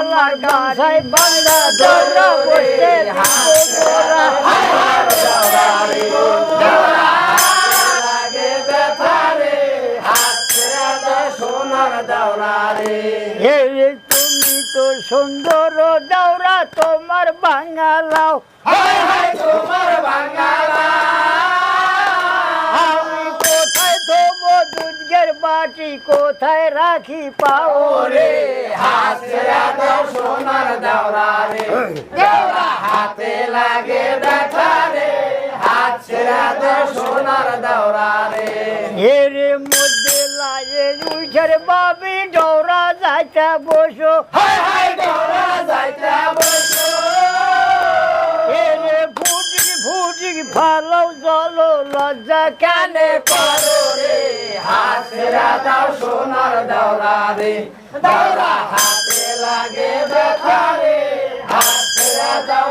আমার গাছায় বাংলা দৌড়া বসে গোরা লাগে ব্যথা রে হাত ছেড়ে দাও সোনার দাওরা রে হে তুমি তো সুন্দর দৌড়া তোমার বাঙালাও হায় হায় তোমার বাঙালা আমি কোথায় থবো দুধের বাটি কোথায় রাখি পাও ওরে হাত ছেড়ে দাও সোনার দাওরা রে দাওরা হাতে লাগে ব্যথা রে হাত ছেড়ে দাও সোনার দাওরা রে এর মধ্যে লাগে উইছের বাবি দৌড়া যাইতে বসো হায় হায় দাওরা যাইতে বসো এর ফুটিক ফুটিক ফালো জলো লজ্জা কানে করো রে হাত ছেড়ে দাও সোনার দাওরা রে দাওরা হাতে লাগে ব্যথা রে হাত ছেড়ে দাও